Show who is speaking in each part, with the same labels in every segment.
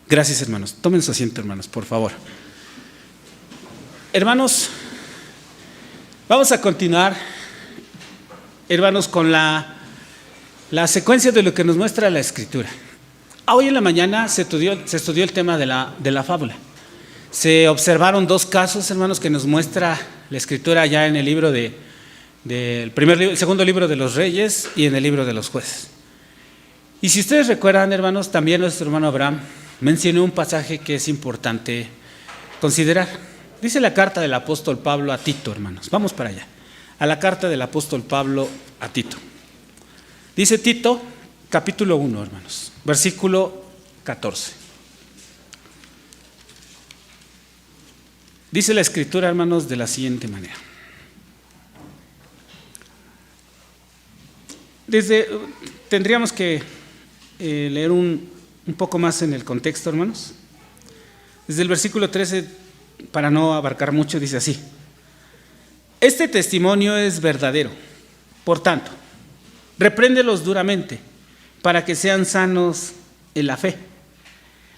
Speaker 1: Gracias, hermanos. Tomen su asiento, hermanos, por favor. Hermanos, vamos a continuar, hermanos, con la secuencia de lo que nos muestra la Escritura. Hoy en la mañana se estudió el tema de la fábula. Se observaron dos casos, hermanos, que nos muestra la Escritura ya en el libro el segundo libro de los Reyes y en el libro de los Jueces. Y si ustedes recuerdan, hermanos, también nuestro hermano Abraham mencionó un pasaje que es importante considerar. Dice la carta del apóstol Pablo a Tito, hermanos. Vamos para allá. A la carta del apóstol Pablo a Tito. Dice Tito, capítulo 1, hermanos, versículo 14. Dice la Escritura, hermanos, de la siguiente manera. Tendríamos que leer un poco más en el contexto, hermanos. Desde el versículo 13, para no abarcar mucho, dice así: este testimonio es verdadero, por tanto, repréndelos duramente, para que sean sanos en la fe,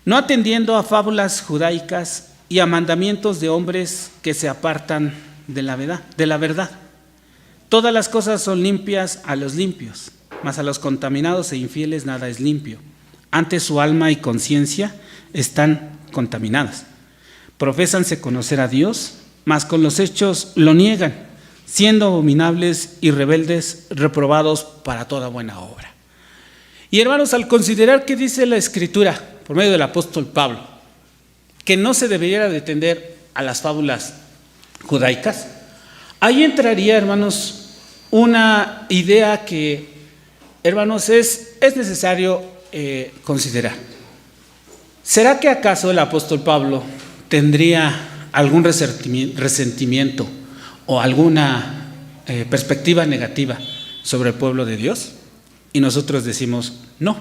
Speaker 1: no atendiendo a fábulas judaicas y a mandamientos de hombres que se apartan de la verdad. Todas las cosas son limpias a los limpios, mas a los contaminados e infieles nada es limpio. Antes su alma y conciencia están contaminadas. Profésanse conocer a Dios, mas con los hechos lo niegan, siendo abominables y rebeldes, reprobados para toda buena obra. Y hermanos, al considerar que dice la Escritura, por medio del apóstol Pablo, que no se debería de atender a las fábulas judaicas, ahí entraría, hermanos, una idea que, hermanos, es necesario considerar. ¿Será que acaso el apóstol Pablo tendría algún resentimiento o alguna perspectiva negativa sobre el pueblo de Dios? Y nosotros decimos no.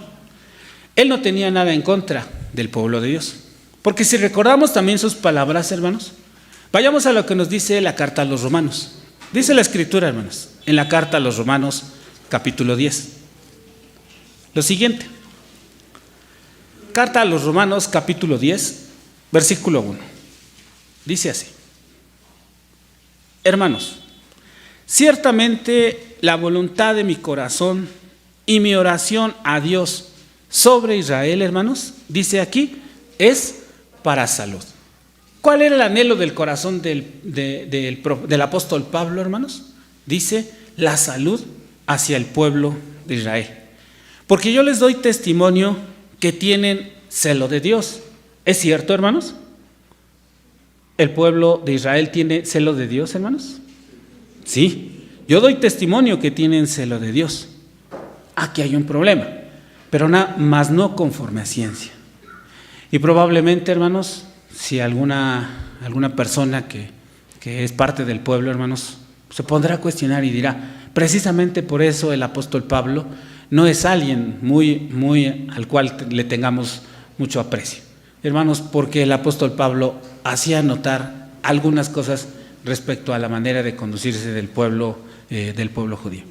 Speaker 1: Él no tenía nada en contra del pueblo de Dios. Porque si recordamos también sus palabras, hermanos, vayamos a lo que nos dice la carta a los Romanos. Dice la Escritura, hermanos, en la carta a los Romanos, capítulo 10. Lo siguiente. Carta a los Romanos, capítulo 10, versículo 1. Dice así: hermanos, ciertamente la voluntad de mi corazón y mi oración a Dios sobre Israel, hermanos, dice aquí, es para salud. ¿Cuál era el anhelo del corazón del apóstol Pablo, hermanos? Dice, la salud hacia el pueblo de Israel. Porque yo les doy testimonio que tienen celo de Dios. ¿Es cierto, hermanos? ¿El pueblo de Israel tiene celo de Dios, hermanos? Sí, yo doy testimonio que tienen celo de Dios. Aquí hay un problema, pero más no conforme a ciencia. Y probablemente, hermanos, si alguna persona que es parte del pueblo, hermanos, se pondrá a cuestionar y dirá, precisamente por eso el apóstol Pablo no es alguien muy al cual le tengamos mucho aprecio. Hermanos, porque el apóstol Pablo hacía notar algunas cosas respecto a la manera de conducirse del pueblo judío.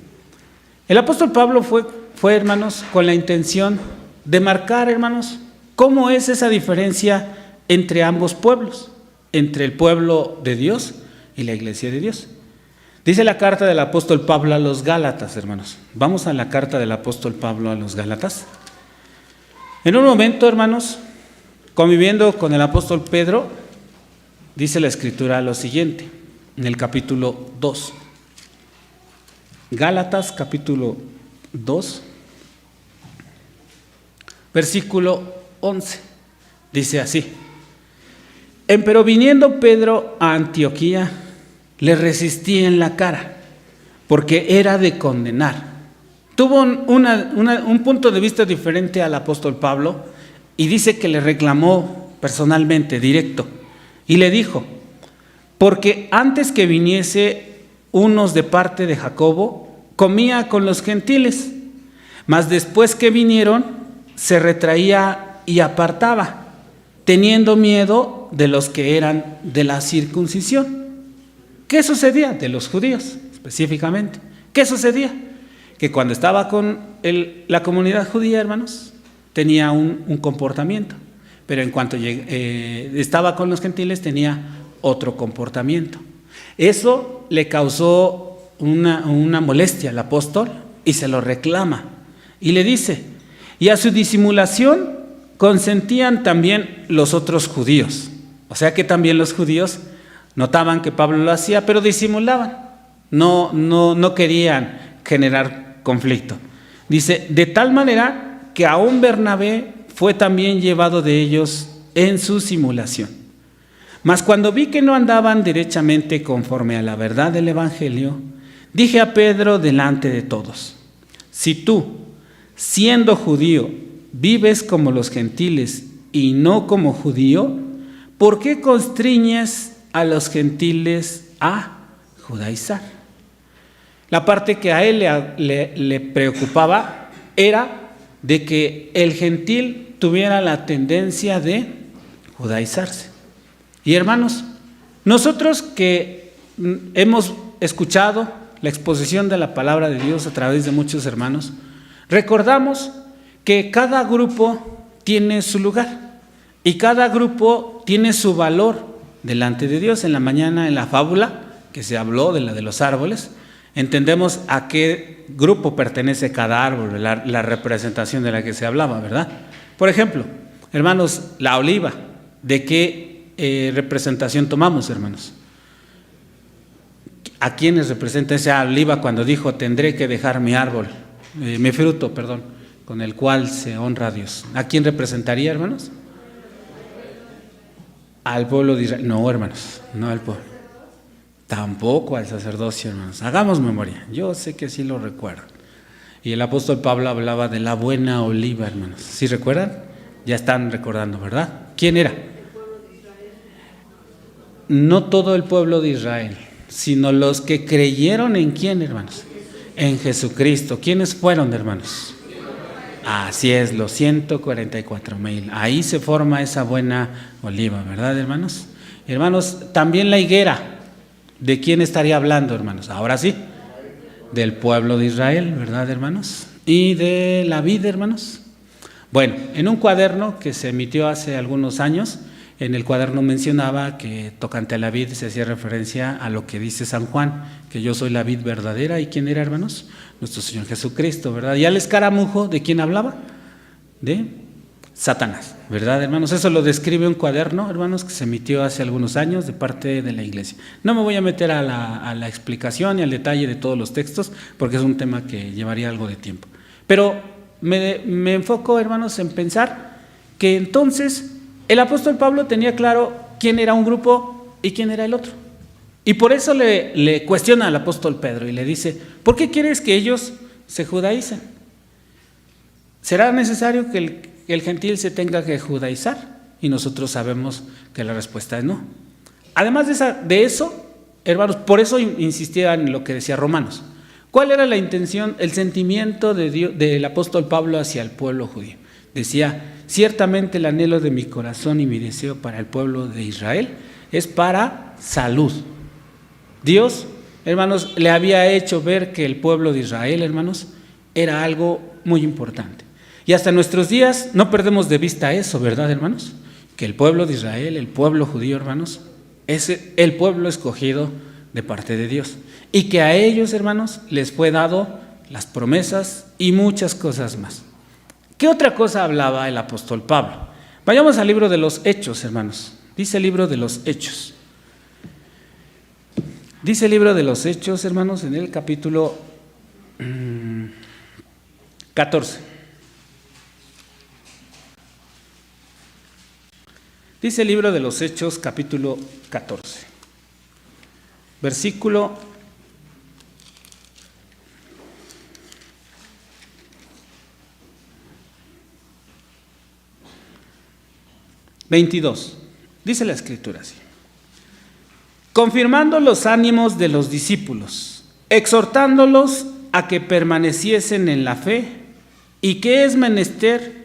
Speaker 1: El apóstol Pablo fue, hermanos, con la intención de marcar, hermanos, cómo es esa diferencia entre ambos pueblos, entre el pueblo de Dios y la iglesia de Dios. Dice la carta del apóstol Pablo a los Gálatas, hermanos. Vamos a la carta del apóstol Pablo a los Gálatas. En un momento, hermanos, conviviendo con el apóstol Pedro, dice la Escritura lo siguiente, en el capítulo 2. Gálatas, capítulo 2, versículo 11. Dice así: empero viniendo Pedro a Antioquía, le resistí en la cara, porque era de condenar. Tuvo un punto de vista diferente al apóstol Pablo y dice que le reclamó personalmente, directo, y le dijo, porque antes que viniese unos de parte de Jacobo, comía con los gentiles, mas después que vinieron, se retraía y apartaba, teniendo miedo de los que eran de la circuncisión. ¿Qué sucedía? De los judíos, específicamente. ¿Qué sucedía? Que cuando estaba con la comunidad judía, hermanos, tenía un comportamiento. pero en cuanto estaba con los gentiles tenía otro comportamiento. Eso le causó una molestia al apóstol y se lo reclama. Y le dice, y a su disimulación consentían también los otros judíos. O sea que también los judíos notaban que Pablo lo hacía, pero disimulaban. No querían generar conflicto. Dice, de tal manera que aún Bernabé fue también llevado de ellos en su simulación. Mas cuando vi que no andaban derechamente conforme a la verdad del evangelio, dije a Pedro delante de todos, si tú, siendo judío, vives como los gentiles y no como judío, ¿por qué constriñes a los gentiles a judaizar? La parte que a él le preocupaba era de que el gentil tuviera la tendencia de judaizarse. Y hermanos, nosotros que hemos escuchado la exposición de la palabra de Dios a través de muchos hermanos, recordamos que cada grupo tiene su lugar y cada grupo tiene su valor delante de Dios. En la mañana, en la fábula que se habló de la de los árboles, entendemos a qué grupo pertenece cada árbol, la representación de la que se hablaba, ¿verdad? Por ejemplo, hermanos, la oliva, ¿de qué representación tomamos, hermanos? ¿A quiénes representa esa oliva cuando dijo, tendré que dejar mi árbol, mi fruto, perdón, con el cual se honra a Dios? ¿A quién representaría, hermanos? Al pueblo de Israel. No, hermanos, no al pueblo. Tampoco al sacerdocio, hermanos. Hagamos memoria. Yo sé que sí lo recuerdan. Y el apóstol Pablo hablaba de la buena oliva, hermanos. ¿Sí recuerdan? Ya están recordando, ¿verdad? ¿Quién era? No todo el pueblo de Israel, sino los que creyeron en quién, hermanos. En Jesucristo. ¿Quiénes fueron, hermanos? Así es, los 144,000. Ahí se forma esa buena oliva, ¿verdad, hermanos? Hermanos, también la higuera. ¿De quién estaría hablando, hermanos? Ahora sí, del pueblo de Israel, ¿verdad, hermanos? Y de la vid, hermanos. Bueno, en un cuaderno que se emitió hace algunos años, en el cuaderno mencionaba que tocante a la vid se hacía referencia a lo que dice San Juan, que yo soy la vid verdadera. ¿Y quién era, hermanos? Nuestro Señor Jesucristo, ¿verdad? Y al escaramujo, ¿de quién hablaba? De Satanás, ¿verdad, hermanos? Eso lo describe un cuaderno, hermanos, que se emitió hace algunos años de parte de la iglesia. No me voy a meter a la explicación y al detalle de todos los textos, porque es un tema que llevaría algo de tiempo. Pero me enfoco, hermanos, en pensar que entonces el apóstol Pablo tenía claro quién era un grupo y quién era el otro. Y por eso le cuestiona al apóstol Pedro y le dice, ¿por qué quieres que ellos se judaicen? ¿Será necesario que el gentil se tenga que judaizar? Y nosotros sabemos que la respuesta es no. Además de eso, hermanos, por eso insistía en lo que decía Romanos. ¿Cuál era la intención, el sentimiento de Dios, del apóstol Pablo hacia el pueblo judío? Decía, ciertamente el anhelo de mi corazón y mi deseo para el pueblo de Israel es para salud. Dios, hermanos, le había hecho ver que el pueblo de Israel, hermanos, era algo muy importante. Y hasta nuestros días no perdemos de vista eso, ¿verdad, hermanos? Que el pueblo de Israel, el pueblo judío, hermanos, es el pueblo escogido de parte de Dios. Y que a ellos, hermanos, les fue dado las promesas y muchas cosas más. ¿Qué otra cosa hablaba el apóstol Pablo? Vayamos al libro de los Hechos, hermanos. Dice el libro de los Hechos. Dice el libro de los Hechos, hermanos, en el capítulo 14. Dice el libro de los Hechos, capítulo 14, versículo 22. Dice la escritura así: confirmando los ánimos de los discípulos, exhortándolos a que permaneciesen en la fe, y que es menester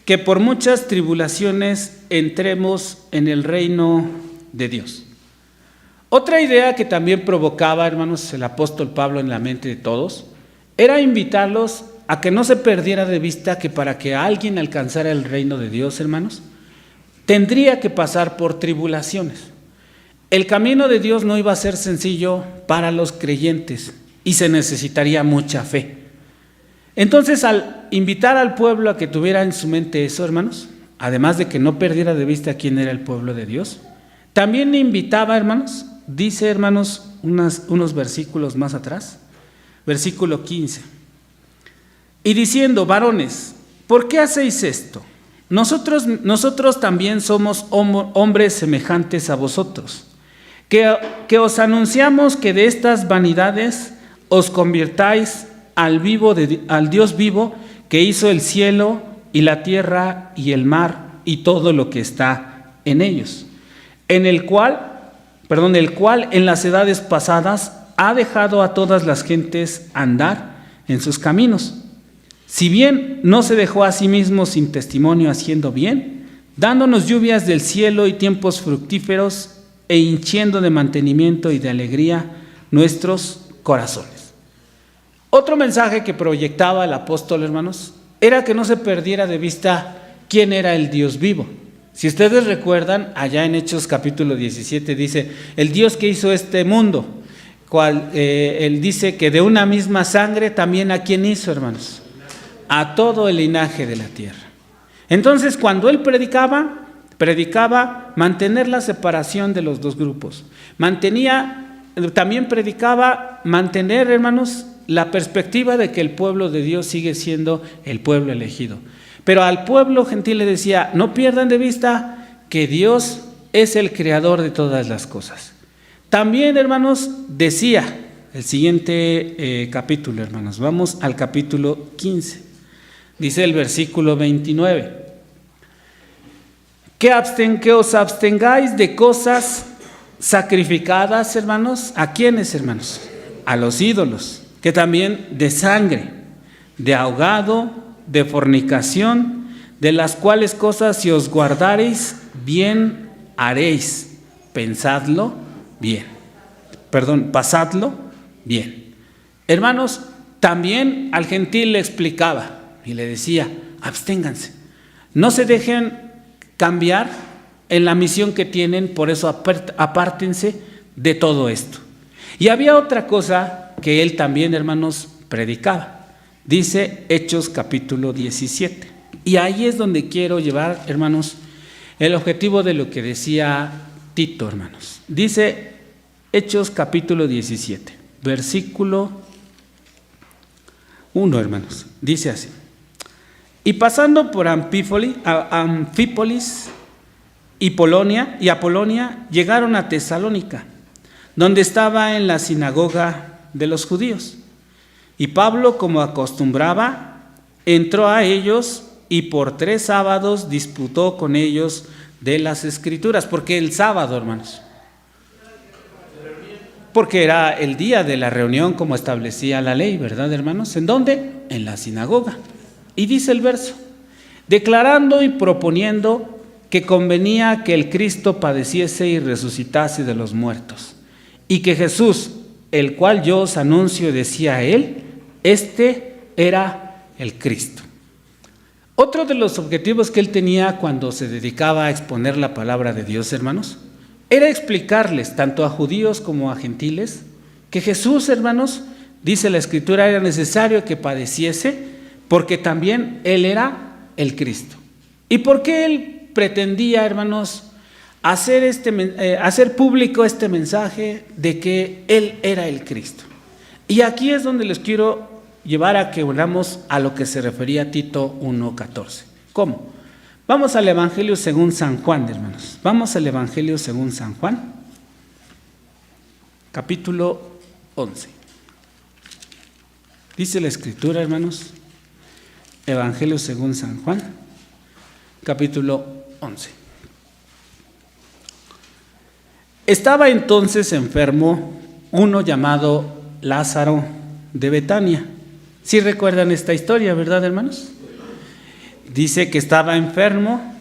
Speaker 1: que por muchas tribulaciones entremos en el reino de Dios. Otra idea que también provocaba, hermanos, el apóstol Pablo en la mente de todos, era invitarlos a que no se perdiera de vista que para que alguien alcanzara el reino de Dios, hermanos, tendría que pasar por tribulaciones. El camino de Dios no iba a ser sencillo para los creyentes y se necesitaría mucha fe. Entonces, al invitar al pueblo a que tuviera en su mente eso, hermanos, además de que no perdiera de vista quién era el pueblo de Dios, también le invitaba, hermanos, dice, hermanos, unos versículos más atrás, versículo 15, y diciendo: varones, ¿por qué hacéis esto? Nosotros también somos hombres semejantes a vosotros, que os anunciamos que de estas vanidades os convirtáis al Dios vivo, que hizo el cielo y la tierra y el mar y todo lo que está en ellos, el cual en las edades pasadas ha dejado a todas las gentes andar en sus caminos. Si bien no se dejó a sí mismo sin testimonio haciendo bien, dándonos lluvias del cielo y tiempos fructíferos, e hinchiendo de mantenimiento y de alegría nuestros corazones. Otro mensaje que proyectaba el apóstol, hermanos, era que no se perdiera de vista quién era el Dios vivo. Si ustedes recuerdan, allá en Hechos capítulo 17 dice: el Dios que hizo este mundo, él dice que de una misma sangre también a quién hizo, hermanos, a todo el linaje de la tierra. Entonces, cuando él predicaba mantener la separación de los dos grupos. También predicaba mantener, hermanos, la perspectiva de que el pueblo de Dios sigue siendo el pueblo elegido. Pero al pueblo gentil le decía: no pierdan de vista que Dios es el creador de todas las cosas. También, hermanos, decía el siguiente capítulo, hermanos. Vamos al capítulo 15. Dice el versículo 29. Que os abstengáis de cosas sacrificadas, hermanos. ¿A quiénes, hermanos? A los ídolos. Que también de sangre, de ahogado, de fornicación, de las cuales cosas si os guardareis, bien haréis. Pasadlo bien. Hermanos, también al gentil le explicaba y le decía: absténganse. No se dejen cambiar en la misión que tienen, por eso apártense de todo esto. Y había otra cosa que él también, hermanos, predicaba. Dice Hechos capítulo 17. Y ahí es donde quiero llevar, hermanos, el objetivo de lo que decía Tito, hermanos. Dice Hechos capítulo 17, versículo 1, hermanos. Dice así: y pasando por Anfípolis y Apolonia, llegaron a Tesalónica, donde estaba en la sinagoga de los judíos. Y Pablo, como acostumbraba, entró a ellos y por 3 sábados disputó con ellos de las Escrituras. Porque el sábado, hermanos, porque era el día de la reunión como establecía la ley, ¿verdad, hermanos? ¿En dónde? En la sinagoga. Y dice el verso: declarando y proponiendo que convenía que el Cristo padeciese y resucitase de los muertos, y que Jesús, el cual yo os anuncio, decía él, este era el Cristo. Otro de los objetivos que él tenía cuando se dedicaba a exponer la palabra de Dios, hermanos, era explicarles, tanto a judíos como a gentiles, que Jesús, hermanos, dice la Escritura, era necesario que padeciese, porque también él era el Cristo. ¿Y por qué él pretendía, hermanos, hacer público este mensaje de que él era el Cristo? Y aquí es donde les quiero llevar a que volvamos a lo que se refería Tito 1:14. ¿Cómo? Vamos al Evangelio según San Juan, hermanos. Vamos al Evangelio según San Juan, capítulo 11. Dice la Escritura, hermanos, Evangelio según San Juan, capítulo 11. Estaba entonces enfermo uno llamado Lázaro de Betania. ¿Sí recuerdan esta historia, verdad, hermanos? Dice que estaba enfermo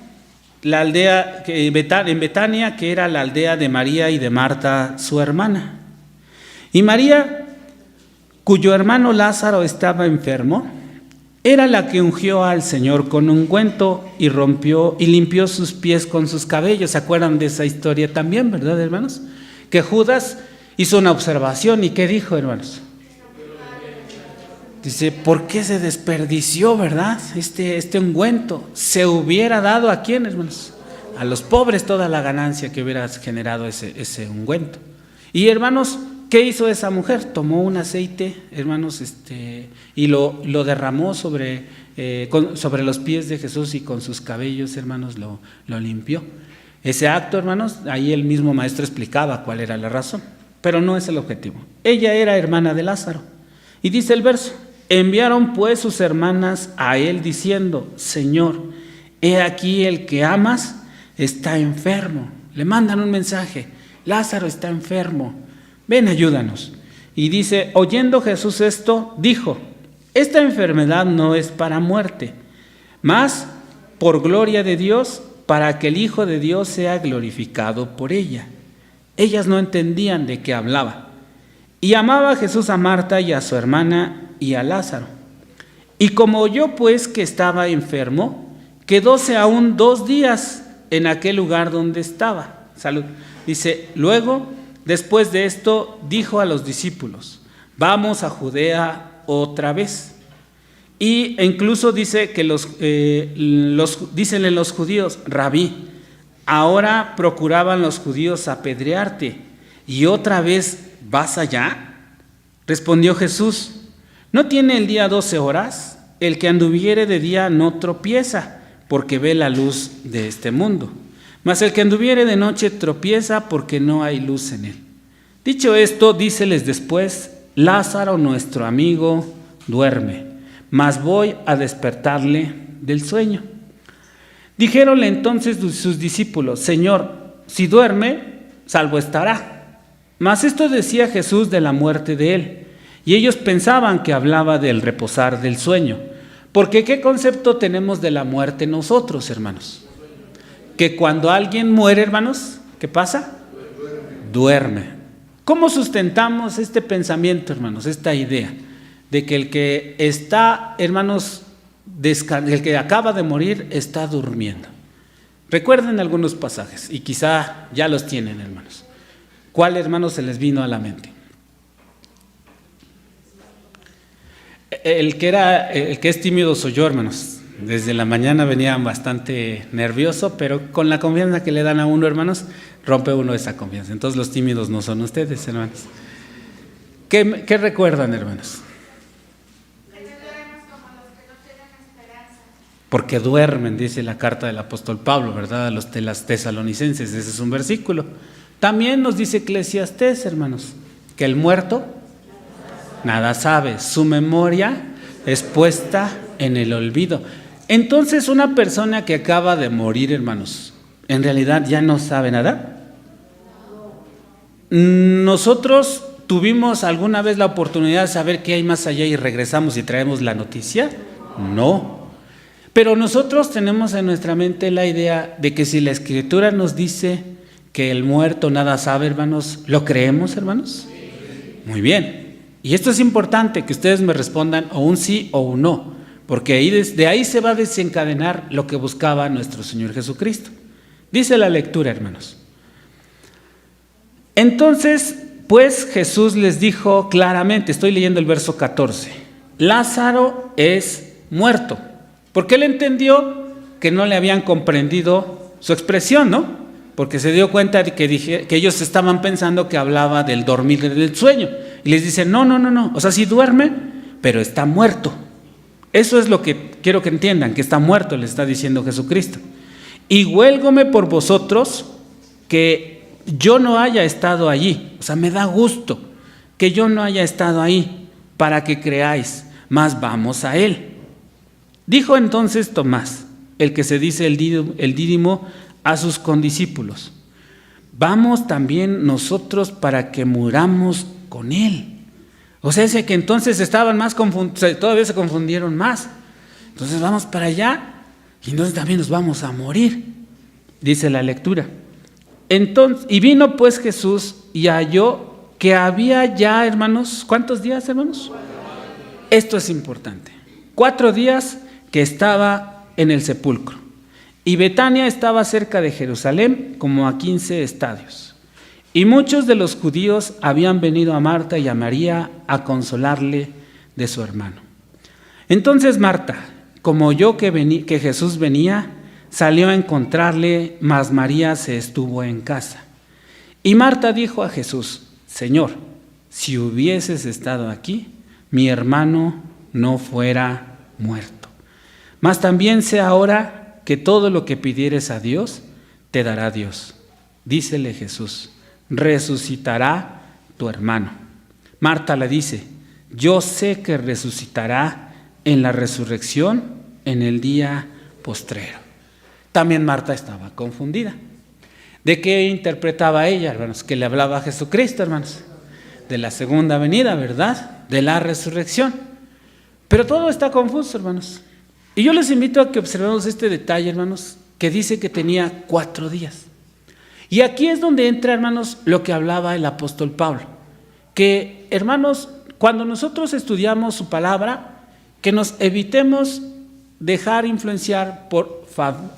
Speaker 1: la aldea en Betania, que era la aldea de María y de Marta, su hermana. Y María, cuyo hermano Lázaro estaba enfermo, era la que ungió al Señor con ungüento y rompió y limpió sus pies con sus cabellos. ¿Se acuerdan de esa historia también, verdad, hermanos? Que Judas hizo una observación y ¿qué dijo, hermanos? Dice, ¿por qué se desperdició, verdad? Este ungüento se hubiera dado ¿a quién, hermanos? A los pobres toda la ganancia que hubiera generado ese ungüento. Y hermanos, ¿qué hizo esa mujer? Tomó un aceite, hermanos, y lo derramó sobre los pies de Jesús y con sus cabellos, hermanos, lo limpió. Ese acto, hermanos, ahí el mismo maestro explicaba cuál era la razón, pero no es el objetivo. Ella era hermana de Lázaro. Y dice el verso, enviaron pues sus hermanas a él diciendo, Señor, he aquí el que amas está enfermo. Le mandan un mensaje, Lázaro está enfermo, ven, ayúdanos. Y dice, oyendo Jesús esto, dijo, esta enfermedad no es para muerte, mas por gloria de Dios, para que el Hijo de Dios sea glorificado por ella. Ellas no entendían de qué hablaba. Y amaba Jesús a Marta y a su hermana y a Lázaro. Y como oyó pues que estaba enfermo, quedóse aún 2 días en aquel lugar donde estaba. Salud. Dice, luego, después de esto, dijo a los discípulos, vamos a Judea otra vez. Y incluso dice que dícenle los judíos, Rabí, ahora procuraban los judíos apedrearte, y otra vez ¿vas allá? Respondió Jesús, ¿no tiene el día 12 horas? El que anduviere de día no tropieza, porque ve la luz de este mundo. Mas el que anduviere de noche tropieza, porque no hay luz en él. Dicho esto, díceles después, Lázaro, nuestro amigo, duerme, mas voy a despertarle del sueño. Dijéronle entonces sus discípulos, Señor, si duerme, salvo estará. Mas esto decía Jesús de la muerte de él, y ellos pensaban que hablaba del reposar del sueño. Porque ¿qué concepto tenemos de la muerte nosotros, hermanos? Que cuando alguien muere, hermanos, ¿qué pasa? Duerme. ¿Cómo sustentamos este pensamiento, hermanos, esta idea? De que el que está, hermanos, el que acaba de morir está durmiendo. Recuerden algunos pasajes y quizá ya los tienen, hermanos. ¿Cuál, hermanos, se les vino a la mente? El que es tímido soy yo, hermanos. Desde la mañana venía bastante nervioso, pero con la confianza que le dan a uno, hermanos, rompe uno esa confianza. Entonces los tímidos no son ustedes, hermanos. ¿Qué recuerdan, hermanos? Porque duermen, dice la carta del apóstol Pablo, ¿verdad? A los de las tesalonicenses, ese es un versículo. También nos dice Eclesiastés, hermanos, que el muerto nada sabe, su memoria es puesta en el olvido. Entonces, una persona que acaba de morir, hermanos, ¿en realidad ya no sabe nada? ¿Nosotros tuvimos alguna vez la oportunidad de saber qué hay más allá y regresamos y traemos la noticia? No. Pero nosotros tenemos en nuestra mente la idea de que si la Escritura nos dice que el muerto nada sabe, hermanos, ¿lo creemos, hermanos? Muy bien. Y esto es importante, que ustedes me respondan o un sí o un no, porque de ahí se va a desencadenar lo que buscaba nuestro Señor Jesucristo. Dice la lectura, hermanos. Entonces, pues Jesús les dijo claramente, estoy leyendo el verso 14, Lázaro es muerto. Porque él entendió que no le habían comprendido su expresión, ¿no? Porque se dio cuenta de que ellos estaban pensando que hablaba del dormir, del sueño. Y les dice, no. O sea, sí duerme, pero está muerto. Eso es lo que quiero que entiendan, que está muerto, le está diciendo Jesucristo. Y huélgome por vosotros que yo no haya estado allí. O sea, me da gusto que yo no haya estado ahí para que creáis, mas vamos a él. Dijo entonces Tomás, el que se dice el dídimo, a sus condiscípulos, vamos también nosotros para que muramos con él. O sea, es que entonces estaban más confundidos, todavía se confundieron más. Entonces vamos para allá y entonces también nos vamos a morir, dice la lectura. Entonces, y vino pues Jesús y halló que había ya, hermanos, ¿cuántos días, hermanos? Esto es importante. 4 días que estaba en el sepulcro. Y Betania estaba cerca de Jerusalén, como a 15 estadios. Y muchos de los judíos habían venido a Marta y a María a consolarle de su hermano. Entonces Marta, como oyó que Jesús venía, salió a encontrarle, mas María se estuvo en casa. Y Marta dijo a Jesús: Señor, si hubieses estado aquí, mi hermano no fuera muerto. Mas también sé ahora que todo lo que pidieres a Dios, te dará Dios. Dícele Jesús: resucitará tu hermano. Marta le dice: yo sé que resucitará en la resurrección en el día postrero. También Marta estaba confundida. ¿De qué interpretaba ella, hermanos? Que le hablaba a Jesucristo, hermanos. De la segunda venida, ¿verdad? De la resurrección. Pero todo está confuso, hermanos. Y yo les invito a que observemos este detalle, hermanos, que dice que tenía 4 días. Y aquí es donde entra, hermanos, lo que hablaba el apóstol Pablo. Que, hermanos, cuando nosotros estudiamos su palabra, que nos evitemos dejar influenciar por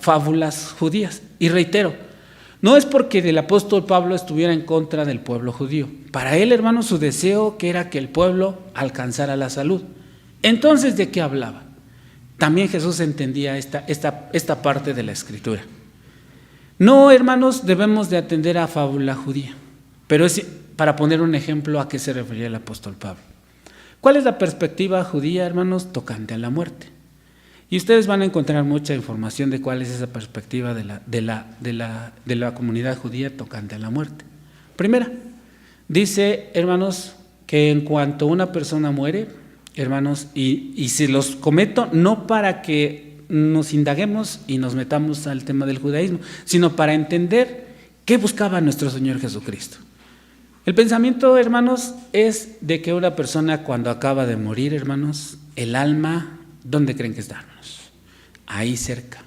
Speaker 1: fábulas judías. Y reitero, no es porque el apóstol Pablo estuviera en contra del pueblo judío. Para él, hermanos, su deseo que era que el pueblo alcanzara la salud. Entonces, ¿de qué hablaba? También Jesús entendía esta parte de la Escritura. No, hermanos, debemos de atender a fábula judía, pero es para poner un ejemplo a qué se refería el apóstol Pablo. ¿Cuál es la perspectiva judía, hermanos, tocante a la muerte? Y ustedes van a encontrar mucha información de cuál es esa perspectiva de la comunidad judía tocante a la muerte. Primera, dice, hermanos, que en cuanto una persona muere, hermanos, y se los comento no para que nos indaguemos y nos metamos al tema del judaísmo, sino para entender qué buscaba nuestro Señor Jesucristo. El pensamiento, hermanos, es de que una persona cuando acaba de morir, hermanos, el alma, ¿dónde creen que está, hermanos? Ahí cerca.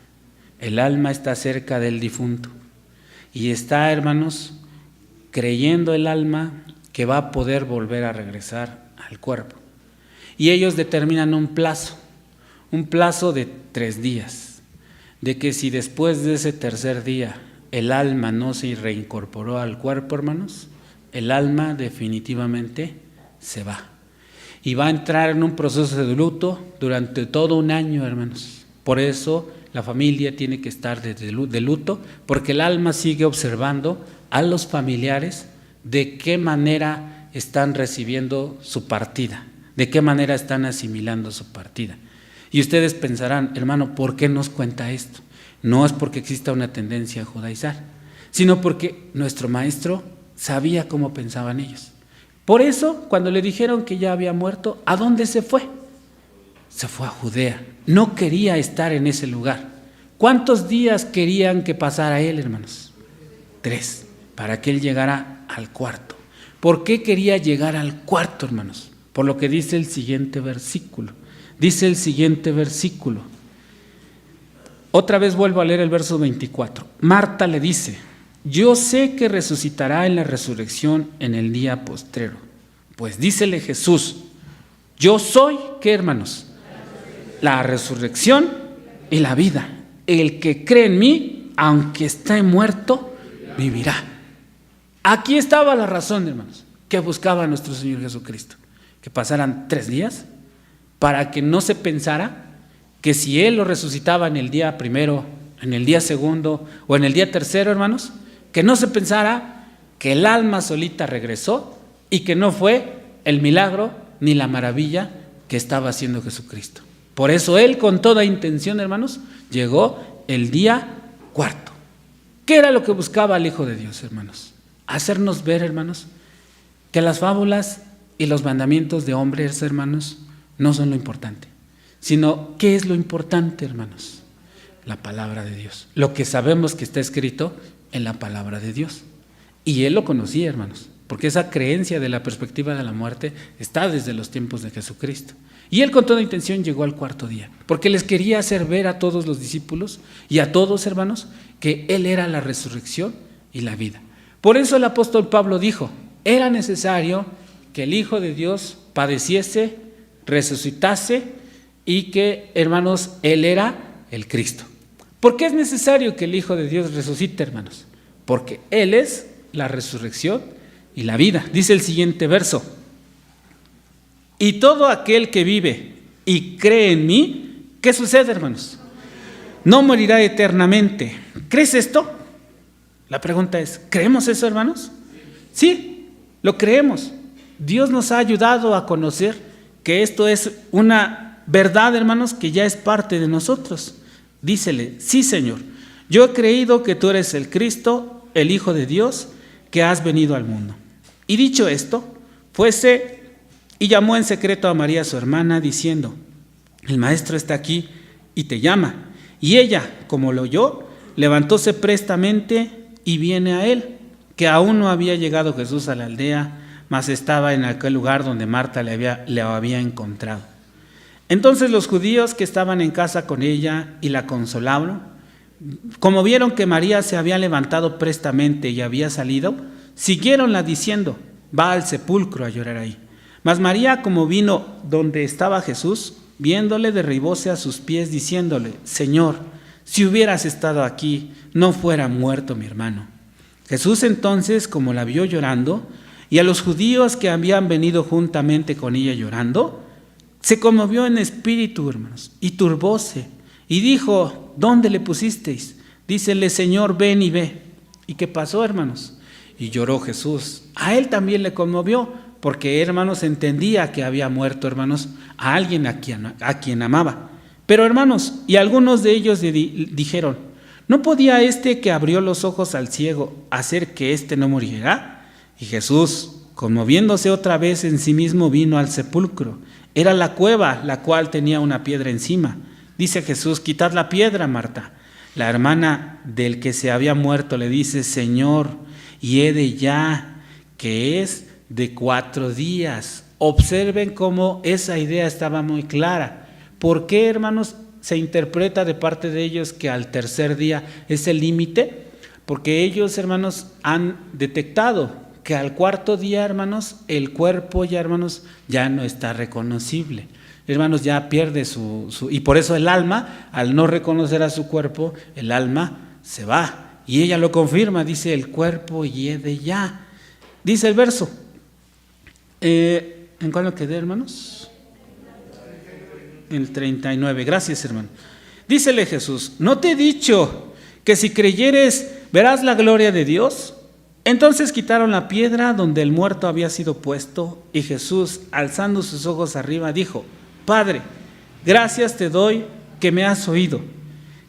Speaker 1: El alma está cerca del difunto y está, hermanos, creyendo el alma que va a poder volver a regresar al cuerpo. Y ellos determinan un plazo de 3 días, de que si después de ese tercer día el alma no se reincorporó al cuerpo, hermanos, el alma definitivamente se va. Y va a entrar en un proceso de luto durante todo un año, hermanos. Por eso la familia tiene que estar de luto, porque el alma sigue observando a los familiares de qué manera están recibiendo su partida, de qué manera están asimilando su partida. Y ustedes pensarán, hermano, ¿por qué nos cuenta esto? No es porque exista una tendencia a judaizar, sino porque nuestro maestro sabía cómo pensaban ellos. Por eso, cuando le dijeron que ya había muerto, ¿a dónde se fue? Se fue a Judea. No quería estar en ese lugar. ¿Cuántos días querían que pasara él, hermanos? 3, para que él llegara al cuarto. ¿Por qué quería llegar al cuarto, hermanos? Por lo que dice el siguiente versículo. Dice el siguiente versículo. Otra vez vuelvo a leer el verso 24. Marta le dice: yo sé que resucitará en la resurrección en el día postrero. Pues dícele Jesús: yo soy, ¿qué, hermanos? La resurrección y la vida. El que cree en mí, aunque esté muerto, vivirá. Aquí estaba la razón, hermanos, que buscaba nuestro Señor Jesucristo. Que pasaran 3 días para que no se pensara que si Él lo resucitaba en el día primero, en el día segundo o en el día tercero, hermanos, que no se pensara que el alma solita regresó y que no fue el milagro ni la maravilla que estaba haciendo Jesucristo. Por eso Él, con toda intención, hermanos, llegó el día 4. ¿Qué era lo que buscaba el Hijo de Dios, hermanos? Hacernos ver, hermanos, que las fábulas y los mandamientos de hombres, hermanos, no son lo importante, sino ¿qué es lo importante, hermanos? La palabra de Dios, lo que sabemos que está escrito en la palabra de Dios. Y él lo conocía, hermanos, porque esa creencia de la perspectiva de la muerte está desde los tiempos de Jesucristo. Y él con toda intención llegó al 4º día, porque les quería hacer ver a todos los discípulos y a todos, hermanos, que él era la resurrección y la vida. Por eso el apóstol Pablo dijo: era necesario que el Hijo de Dios padeciese, resucitase y que, hermanos, Él era el Cristo. ¿Por qué es necesario que el Hijo de Dios resucite, hermanos? Porque Él es la resurrección y la vida. Dice el siguiente verso: y todo aquel que vive y cree en mí, ¿qué sucede, hermanos? No morirá eternamente. ¿Crees esto? La pregunta es, ¿creemos eso, hermanos? Sí, lo creemos. Dios nos ha ayudado a conocer que esto es una verdad, hermanos, que ya es parte de nosotros. Dícele: sí, Señor, yo he creído que tú eres el Cristo, el Hijo de Dios, que has venido al mundo. Y dicho esto, fuese y llamó en secreto a María, su hermana, diciendo: el Maestro está aquí y te llama. Y ella, como lo oyó, levantóse prestamente y viene a él, que aún no había llegado Jesús a la aldea, mas estaba en aquel lugar donde Marta le había encontrado. Entonces los judíos que estaban en casa con ella y la consolaban, como vieron que María se había levantado prestamente y había salido, siguiéronla diciendo: va al sepulcro a llorar ahí. Mas María, como vino donde estaba Jesús, viéndole, derribóse a sus pies, diciéndole: Señor, si hubieras estado aquí, no fuera muerto mi hermano. Jesús entonces, como la vio llorando, y a los judíos que habían venido juntamente con ella llorando, se conmovió en espíritu, hermanos, y turbóse, y dijo: ¿dónde le pusisteis? Dícele: Señor, ven y ve. ¿Y qué pasó, hermanos? Y lloró Jesús. A él también le conmovió, porque, hermanos, entendía que había muerto, hermanos, a alguien a quien amaba. Pero, hermanos, y algunos de ellos dijeron: ¿no podía este que abrió los ojos al ciego hacer que éste no muriera? Y Jesús, conmoviéndose otra vez en sí mismo, vino al sepulcro. Era la cueva, la cual tenía una piedra encima. Dice Jesús: quitad la piedra, Marta. La hermana del que se había muerto le dice: Señor, hiede ya, que es de 4 días. Observen cómo esa idea estaba muy clara. ¿Por qué, hermanos, se interpreta de parte de ellos que al tercer día es el límite? Porque ellos, hermanos, han detectado que al 4.º día, hermanos, el cuerpo ya, hermanos, ya no está reconocible. Hermanos, ya pierde y por eso el alma, al no reconocer a su cuerpo, el alma se va. Y ella lo confirma, dice: el cuerpo hiede ya. Dice el verso. ¿En cuál lo quedé, hermanos? En el 39. Gracias, hermano. Dícele Jesús: ¿no te he dicho que si creyeres verás la gloria de Dios? Entonces quitaron la piedra donde el muerto había sido puesto, y Jesús, alzando sus ojos arriba, dijo: Padre, gracias te doy que me has oído,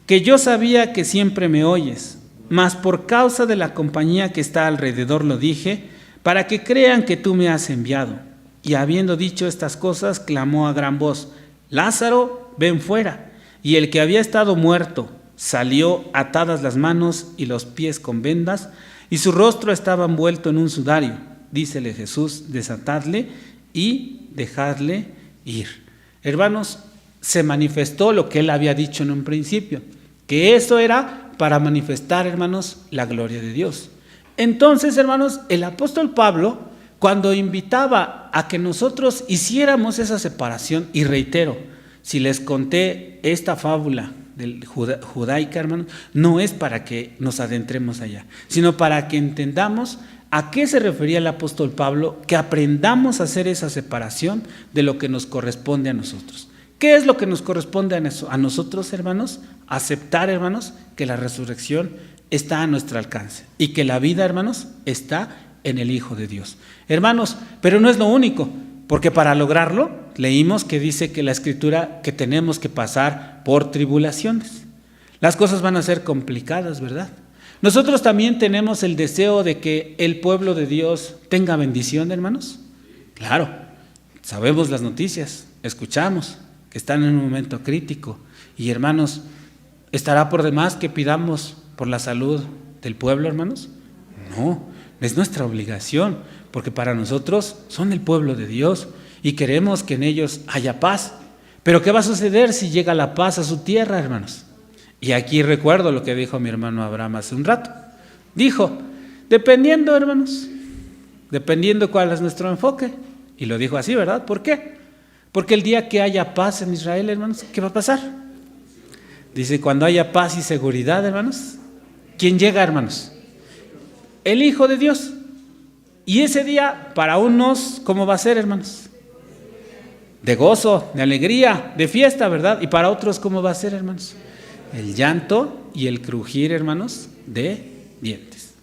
Speaker 1: que yo sabía que siempre me oyes, mas por causa de la compañía que está alrededor lo dije, para que crean que tú me has enviado. Y habiendo dicho estas cosas, clamó a gran voz: Lázaro, ven fuera. Y el que había estado muerto salió, atadas las manos y los pies con vendas, y su rostro estaba envuelto en un sudario. Dícele Jesús: desatadle y dejadle ir. Hermanos, se manifestó lo que él había dicho en un principio, que eso era para manifestar, hermanos, la gloria de Dios. Entonces, hermanos, el apóstol Pablo, cuando invitaba a que nosotros hiciéramos esa separación, y reitero, si les conté esta fábula judaica, hermanos, no es para que nos adentremos allá, sino para que entendamos a qué se refería el apóstol Pablo, que aprendamos a hacer esa separación de lo que nos corresponde a nosotros. ¿Qué es lo que nos corresponde a nosotros, hermanos? Aceptar, hermanos, que la resurrección está a nuestro alcance y que la vida, hermanos, está en el Hijo de Dios. Hermanos, pero no es lo único, porque para lograrlo, leímos que dice que la Escritura que tenemos que pasar por tribulaciones. Las cosas van a ser complicadas, ¿verdad? Nosotros también tenemos el deseo de que el pueblo de Dios tenga bendición, hermanos. Claro, sabemos las noticias, escuchamos que están en un momento crítico. Y, hermanos, ¿estará por demás que pidamos por la salud del pueblo, hermanos? No, es nuestra obligación, porque para nosotros son el pueblo de Dios y queremos que en ellos haya paz. Pero ¿qué va a suceder si llega la paz a su tierra, hermanos? Y aquí recuerdo lo que dijo mi hermano Abraham hace un rato. Dijo: dependiendo, hermanos, dependiendo cuál es nuestro enfoque. Y lo dijo así, ¿verdad? ¿Por qué? Porque el día que haya paz en Israel, hermanos, ¿qué va a pasar? Dice, cuando haya paz y seguridad, hermanos, ¿quién llega, hermanos? El Hijo de Dios. Y ese día, para unos, ¿cómo va a ser, hermanos? De gozo, de alegría, de fiesta, ¿verdad? Y para otros, ¿cómo va a ser, hermanos? El llanto y el crujir, hermanos, de dientes.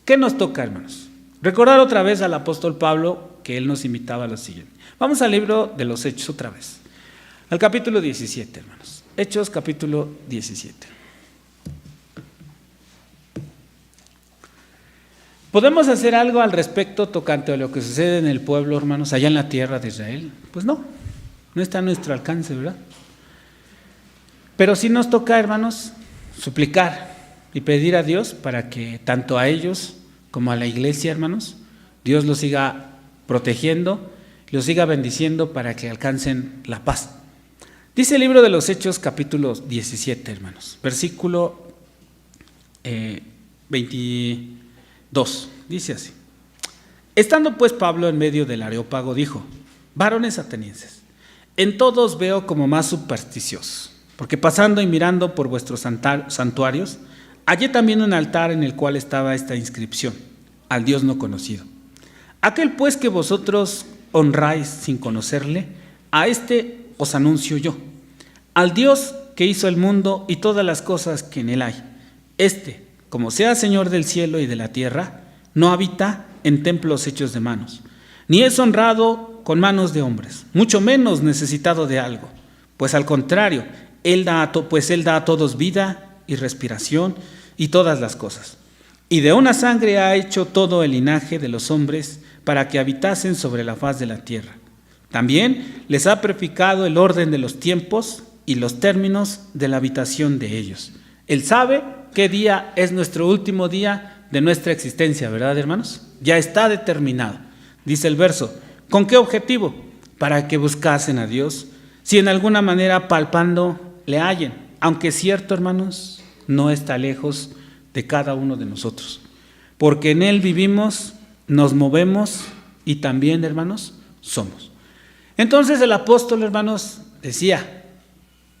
Speaker 1: ¿Qué nos toca, hermanos? Recordar otra vez al apóstol Pablo que él nos invitaba a lo siguiente. Vamos al libro de los Hechos otra vez. Al capítulo 17, hermanos. Hechos capítulo 17. ¿Podemos hacer algo al respecto tocante a lo que sucede en el pueblo, hermanos, allá en la tierra de Israel? Pues no está a nuestro alcance, ¿verdad? Pero sí nos toca, hermanos, suplicar y pedir a Dios para que tanto a ellos como a la iglesia, hermanos, Dios los siga protegiendo, los siga bendiciendo para que alcancen la paz. Dice el libro de los Hechos, capítulo 17, hermanos, versículo 22, dice así. Estando pues Pablo en medio del Areópago, dijo: varones atenienses, en todos veo como más supersticiosos, porque pasando y mirando por vuestros santuarios, hallé también un altar en el cual estaba esta inscripción: al Dios no conocido. Aquel pues que vosotros honráis sin conocerle, a este os anuncio yo, al Dios que hizo el mundo y todas las cosas que en él hay. Este, como sea Señor del cielo y de la tierra, no habita en templos hechos de manos, ni es honrado con manos de hombres, mucho menos necesitado de algo, pues al contrario, Él da a todos vida y respiración y todas las cosas. Y de una sangre ha hecho todo el linaje de los hombres para que habitasen sobre la faz de la tierra. También les ha prefijado el orden de los tiempos y los términos de la habitación de ellos. Él sabe qué día es nuestro último día de nuestra existencia, ¿verdad, hermanos? Ya está determinado. Dice el verso, ¿con qué objetivo? Para que buscasen a Dios, si en alguna manera palpando le hallen, aunque es cierto, hermanos, no está lejos de cada uno de nosotros, porque en Él vivimos, nos movemos y también, hermanos, somos. Entonces el apóstol, hermanos, decía,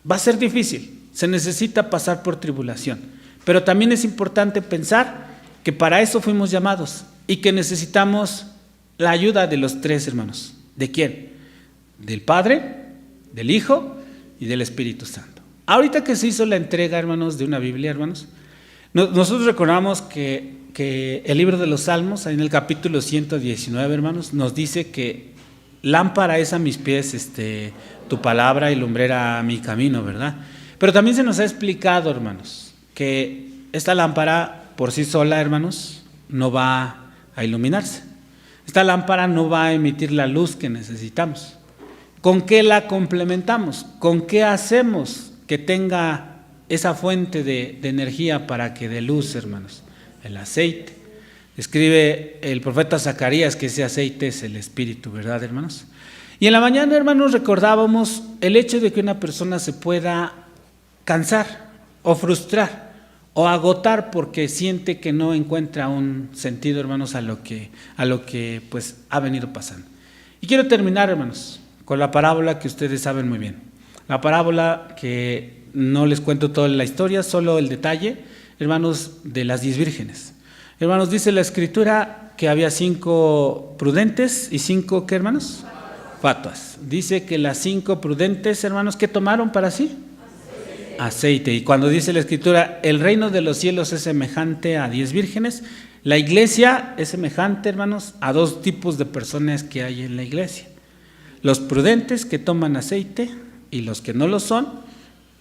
Speaker 1: va a ser difícil, se necesita pasar por tribulación, pero también es importante pensar que para eso fuimos llamados y que necesitamos la ayuda de los tres, hermanos. ¿De quién? Del Padre, del Hijo y del Espíritu Santo. Ahorita que se hizo la entrega, hermanos, de una Biblia, hermanos, nosotros recordamos que el libro de los Salmos, en el capítulo 119, hermanos, nos dice que lámpara es a mis pies tu palabra y lumbrera a mi camino, ¿verdad? Pero también se nos ha explicado, hermanos, que esta lámpara por sí sola, hermanos, no va a iluminarse. Esta lámpara no va a emitir la luz que necesitamos. ¿Con qué la complementamos? ¿Con qué hacemos que tenga esa fuente de energía para que dé luz, hermanos? El aceite. Escribe el profeta Zacarías que ese aceite es el Espíritu, ¿verdad, hermanos? Y en la mañana, hermanos, recordábamos el hecho de que una persona se pueda cansar o frustrar o agotar porque siente que no encuentra un sentido, hermanos, a lo que pues ha venido pasando. Y quiero terminar, hermanos, con la parábola que ustedes saben muy bien. La parábola que no les cuento toda la historia, solo el detalle, hermanos, de las 10 vírgenes. Hermanos, dice la Escritura que había 5 prudentes y 5, ¿qué, hermanos? Fatuas. Dice que las 5 prudentes, hermanos, ¿qué tomaron para sí? Aceite. Y cuando dice la Escritura, el reino de los cielos es semejante a 10 vírgenes, la iglesia es semejante, hermanos, a 2 tipos de personas que hay en la iglesia. Los prudentes que toman aceite y los que no lo son,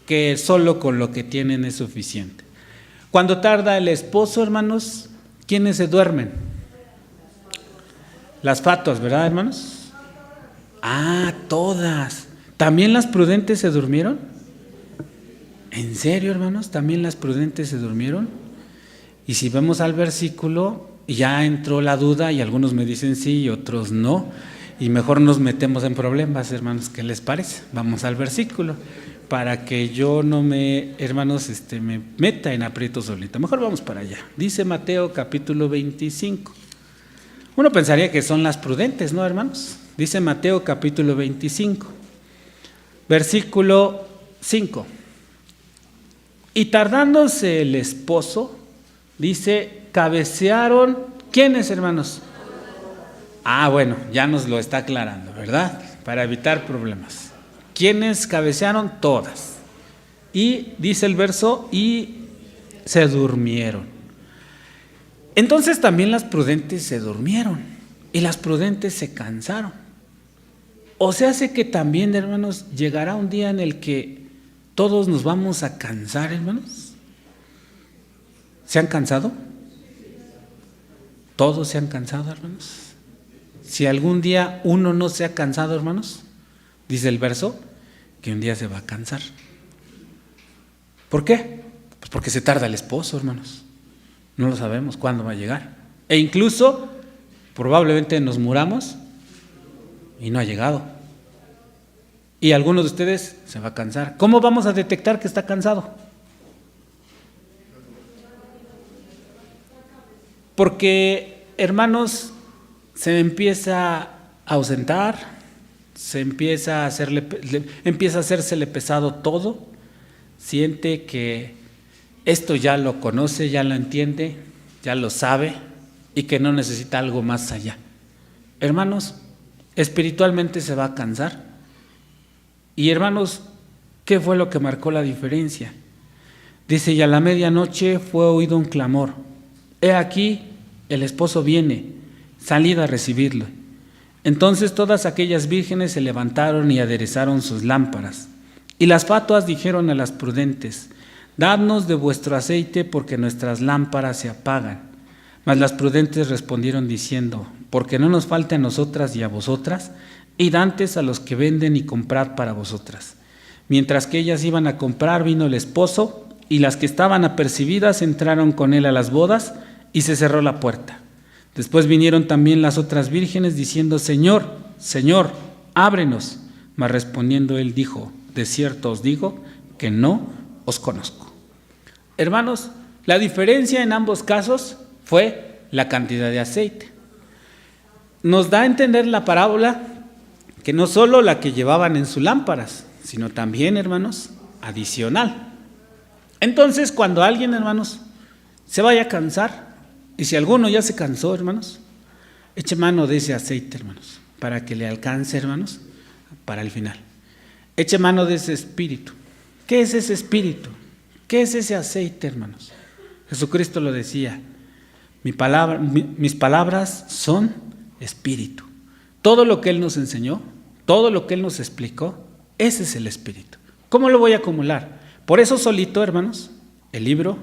Speaker 1: que solo con lo que tienen es suficiente. Cuando tarda el esposo, hermanos, ¿quiénes se duermen? Las fatuas, ¿verdad, hermanos? Todas. ¿También las prudentes se durmieron? ¿En serio, hermanos? ¿También las prudentes se durmieron? Y si vemos al versículo, ya entró la duda y algunos me dicen sí y otros no. Y mejor nos metemos en problemas, hermanos. ¿Qué les parece? Vamos al versículo para que yo no me, hermanos, me meta en aprietos solito. Mejor vamos para allá. Dice Mateo capítulo 25. Uno pensaría que son las prudentes, ¿no, hermanos? Dice Mateo capítulo 25. versículo 5. Y tardándose el esposo, dice, cabecearon, ¿quiénes, hermanos? Bueno, ya nos lo está aclarando, ¿verdad? Para evitar problemas. ¿Quiénes cabecearon? Todas. Y dice el verso, y se durmieron. Entonces también las prudentes se durmieron y las prudentes se cansaron. O sea, hace que también, hermanos, llegará un día en el que todos nos vamos a cansar, hermanos. ¿Se han cansado? ¿Todos se han cansado, hermanos? Si algún día uno no se ha cansado, hermanos, dice el verso, que un día se va a cansar. ¿Por qué? Pues porque se tarda el esposo, hermanos. No lo sabemos cuándo va a llegar. E incluso, probablemente nos muramos y no ha llegado. Y alguno de ustedes se va a cansar. ¿Cómo vamos a detectar que está cansado? Porque, hermanos, se empieza a ausentar, empieza a hacérsele pesado todo, siente que esto ya lo conoce, ya lo entiende, ya lo sabe y que no necesita algo más allá. Hermanos, espiritualmente se va a cansar. Y hermanos, ¿qué fue lo que marcó la diferencia? Dice, y a la medianoche fue oído un clamor. He aquí, el esposo viene, salid a recibirlo. Entonces todas aquellas vírgenes se levantaron y aderezaron sus lámparas. Y las fatuas dijeron a las prudentes, dadnos de vuestro aceite, porque nuestras lámparas se apagan. Mas las prudentes respondieron diciendo, porque no nos falte a nosotras y a vosotras, id antes a los que venden y comprad para vosotras. Mientras que ellas iban a comprar, vino el esposo, y las que estaban apercibidas entraron con él a las bodas, y se cerró la puerta. Después vinieron también las otras vírgenes diciendo, Señor, Señor, ábrenos. Mas respondiendo él dijo, de cierto os digo que no os conozco. Hermanos, la diferencia en ambos casos fue la cantidad de aceite. Nos da a entender la parábola que no solo la que llevaban en sus lámparas, sino también, hermanos, adicional. Entonces, cuando alguien, hermanos, se vaya a cansar, y si alguno ya se cansó, hermanos, eche mano de ese aceite, hermanos, para que le alcance, hermanos, para el final. Eche mano de ese espíritu. ¿Qué es ese espíritu? ¿Qué es ese aceite, hermanos? Jesucristo lo decía, mis palabras son espíritu. Todo lo que Él nos enseñó, todo lo que Él nos explicó, ese es el espíritu. ¿Cómo lo voy a acumular? Por eso solito, hermanos, el libro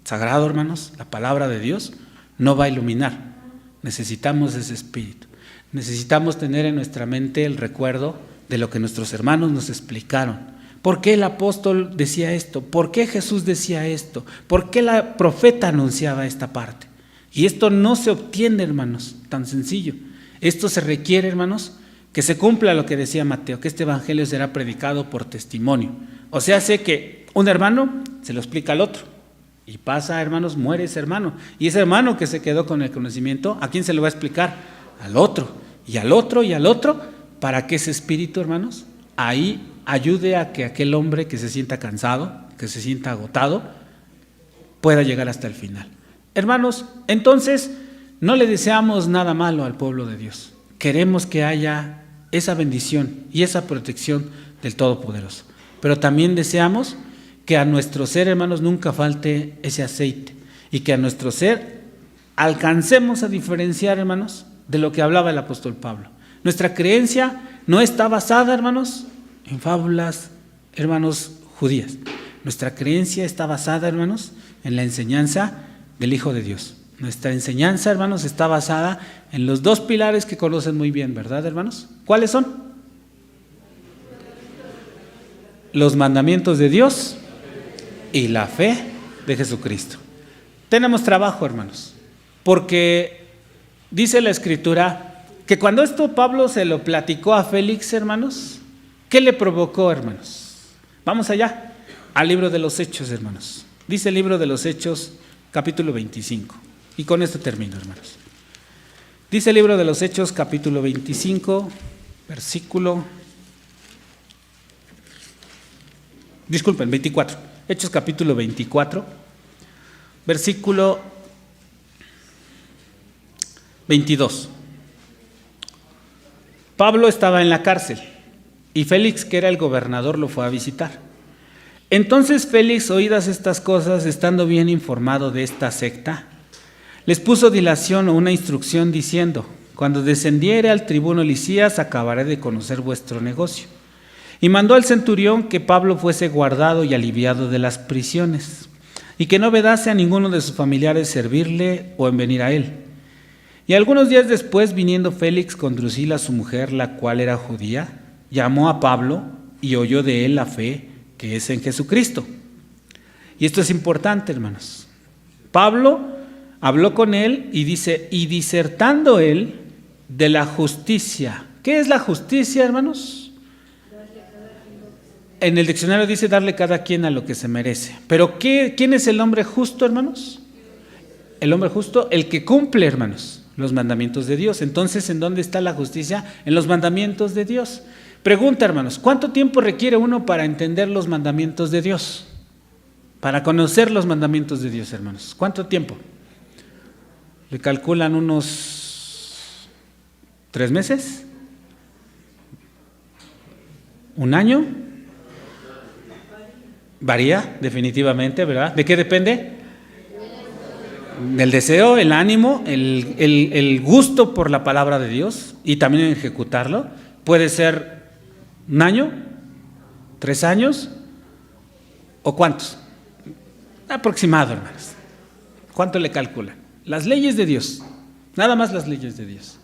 Speaker 1: sagrado, hermanos, la palabra de Dios, no va a iluminar. Necesitamos ese espíritu. Necesitamos tener en nuestra mente el recuerdo de lo que nuestros hermanos nos explicaron. ¿Por qué el apóstol decía esto? ¿Por qué Jesús decía esto? ¿Por qué la profeta anunciaba esta parte? Y esto no se obtiene, hermanos, tan sencillo. Esto se requiere, hermanos, que se cumpla lo que decía Mateo, que este evangelio será predicado por testimonio. O sea, sé que un hermano se lo explica al otro. Y pasa, hermanos, muere ese hermano. Y ese hermano que se quedó con el conocimiento, ¿a quién se lo va a explicar? Al otro, y al otro, y al otro, para que ese espíritu, hermanos, ahí ayude a que aquel hombre que se sienta cansado, que se sienta agotado, pueda llegar hasta el final. Hermanos, entonces, no le deseamos nada malo al pueblo de Dios. Queremos que haya esa bendición y esa protección del Todopoderoso. Pero también deseamos que a nuestro ser, hermanos, nunca falte ese aceite y que a nuestro ser alcancemos a diferenciar, hermanos, de lo que hablaba el apóstol Pablo. Nuestra creencia no está basada, hermanos, en fábulas, hermanos, judías. Nuestra creencia está basada, hermanos, en la enseñanza del Hijo de Dios. Nuestra enseñanza, hermanos, está basada en los dos pilares que conocen muy bien, ¿verdad, hermanos? ¿Cuáles son? Los mandamientos de Dios y la fe de Jesucristo. Tenemos trabajo, hermanos, porque dice la Escritura que cuando esto Pablo se lo platicó a Félix, hermanos, ¿qué le provocó, hermanos? Vamos allá, al libro de los Hechos, hermanos. Dice el libro de los Hechos, capítulo 25. Y con esto termino, hermanos. Dice el libro de los Hechos, capítulo 25, versículo Disculpen, 24. Hechos capítulo 24, versículo 22. Pablo estaba en la cárcel y Félix, que era el gobernador, lo fue a visitar. Entonces Félix, oídas estas cosas, estando bien informado de esta secta, les puso dilación o una instrucción diciendo: cuando descendiere al tribuno Lisías, acabaré de conocer vuestro negocio. Y mandó al centurión que Pablo fuese guardado y aliviado de las prisiones, y que no vedase a ninguno de sus familiares servirle o en venir a él. Y algunos días después, viniendo Félix con Drusila, su mujer, la cual era judía, llamó a Pablo y oyó de él la fe que es en Jesucristo. Y esto es importante, hermanos. Pablo habló con él y dice, y disertando él de la justicia. ¿Qué es la justicia, hermanos? En el diccionario dice darle cada quien a lo que se merece. Pero ¿quién es el hombre justo, hermanos? El hombre justo, el que cumple, hermanos, los mandamientos de Dios. Entonces, ¿en dónde está la justicia? En los mandamientos de Dios. Pregunta, hermanos, ¿cuánto tiempo requiere uno para entender los mandamientos de Dios? Para conocer los mandamientos de Dios, hermanos. ¿Cuánto tiempo? ¿Le calculan unos 3 meses? ¿Un año? Varía, definitivamente, ¿verdad? ¿De qué depende? Del deseo, el ánimo, el gusto por la palabra de Dios y también ejecutarlo. Puede ser 1 año, 3 años, ¿o cuántos? Aproximado, hermanos. ¿Cuánto le calculan? Las leyes de Dios, nada más las leyes de Dios.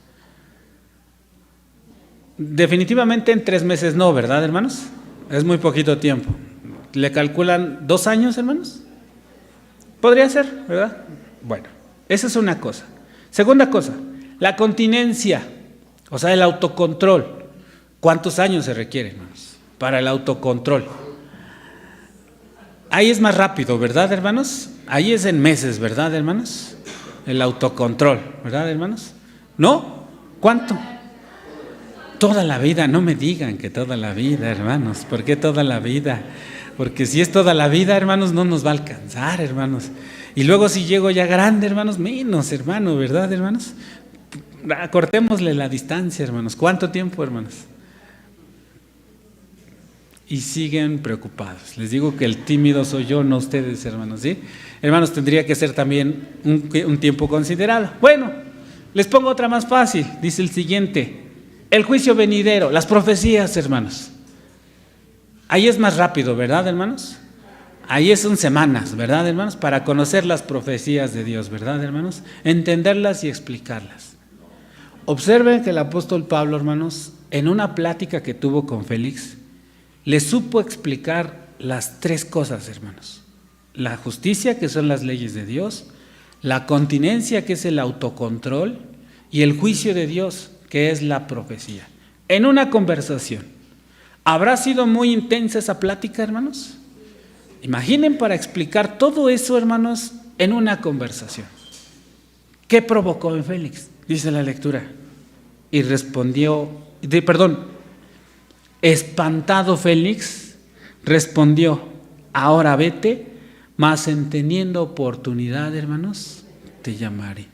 Speaker 1: Definitivamente en 3 meses no, ¿verdad, hermanos? Es muy poquito tiempo. ¿Le calculan 2 años, hermanos? Podría ser, ¿verdad? Bueno, esa es una cosa. Segunda cosa, la continencia, o sea, el autocontrol. ¿Cuántos años se requiere, hermanos, para el autocontrol? Ahí es más rápido, ¿verdad, hermanos? Ahí es en meses, ¿verdad, hermanos? El autocontrol, ¿verdad, hermanos? ¿No? ¿Cuánto? Toda la vida, no me digan que toda la vida, hermanos. ¿Por qué toda la vida? Porque si es toda la vida, hermanos, no nos va a alcanzar, hermanos. Y luego si llego ya grande, hermanos, menos, hermano, ¿verdad, hermanos? Cortémosle la distancia, hermanos. ¿Cuánto tiempo, hermanos? Y siguen preocupados. Les digo que el tímido soy yo, no ustedes, hermanos, ¿sí? Hermanos, tendría que ser también un tiempo considerado. Bueno, les pongo otra más fácil. Dice el siguiente: el juicio venidero, las profecías, hermanos. Ahí es más rápido, ¿verdad, hermanos? Ahí son semanas, ¿verdad, hermanos? Para conocer las profecías de Dios, ¿verdad, hermanos? Entenderlas y explicarlas. Observen que el apóstol Pablo, hermanos, en una plática que tuvo con Félix, le supo explicar las 3 cosas, hermanos. La justicia, que son las leyes de Dios, la continencia, que es el autocontrol, y el juicio de Dios, que es la profecía. En una conversación. ¿Habrá sido muy intensa esa plática, hermanos? Imaginen para explicar todo eso, hermanos, en una conversación. ¿Qué provocó en Félix? Dice la lectura. Y respondió, espantado Félix, respondió: ahora vete, mas en teniendo oportunidad, hermanos, te llamaré.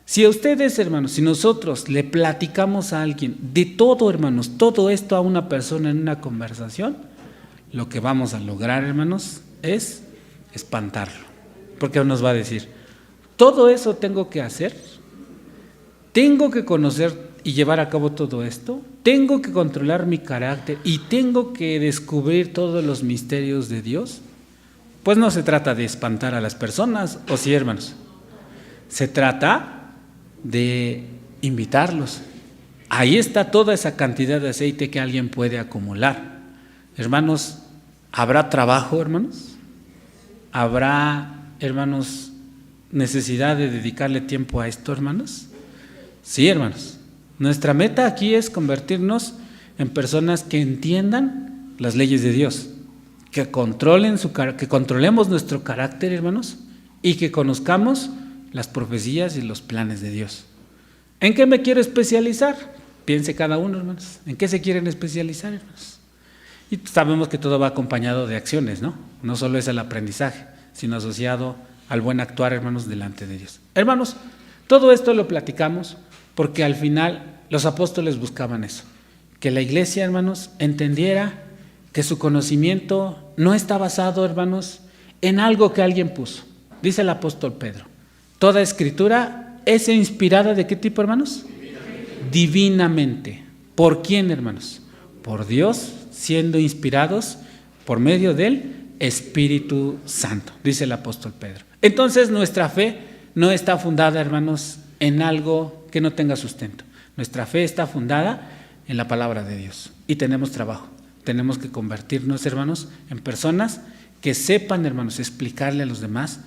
Speaker 1: Si a ustedes, hermanos, si nosotros le platicamos a alguien de todo, hermanos, todo esto a una persona en una conversación, lo que vamos a lograr, hermanos, es espantarlo. Porque nos va a decir: todo eso tengo que hacer, tengo que conocer y llevar a cabo todo esto, tengo que controlar mi carácter y tengo que descubrir todos los misterios de Dios. Pues no se trata de espantar a las personas, ¿o sí, hermanos? Se trata de invitarlos. Ahí está toda esa cantidad de aceite que alguien puede acumular. Hermanos, ¿habrá trabajo, hermanos? ¿Habrá, hermanos, necesidad de dedicarle tiempo a esto, hermanos? Sí, hermanos. Nuestra meta aquí es convertirnos en personas que entiendan las leyes de Dios, que controlemos nuestro carácter, hermanos, y que conozcamos las profecías y los planes de Dios. ¿En qué me quiero especializar? Piense cada uno, hermanos. ¿En qué se quieren especializar, hermanos? Y sabemos que todo va acompañado de acciones, ¿no? No solo es el aprendizaje, sino asociado al buen actuar, hermanos, delante de Dios. Hermanos, todo esto lo platicamos porque al final los apóstoles buscaban eso, que la iglesia, hermanos, entendiera que su conocimiento no está basado, hermanos, en algo que alguien puso. Dice el apóstol Pedro, toda escritura es inspirada ¿de qué tipo, hermanos? Divinamente. ¿Por quién, hermanos? Por Dios, siendo inspirados por medio del Espíritu Santo, dice el apóstol Pedro. Entonces nuestra fe no está fundada, hermanos, en algo que no tenga sustento. Nuestra fe está fundada en la palabra de Dios y tenemos trabajo. Tenemos que convertirnos, hermanos, en personas que sepan, hermanos, explicarle a los demás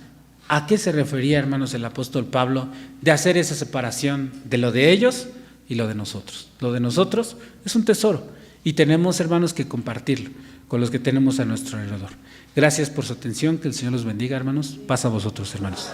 Speaker 1: a qué se refería, hermanos, el apóstol Pablo de hacer esa separación de lo de ellos y lo de nosotros. Lo de nosotros es un tesoro y tenemos, hermanos, que compartirlo con los que tenemos a nuestro alrededor. Gracias por su atención, que el Señor los bendiga, hermanos. Pasa a vosotros, hermanos.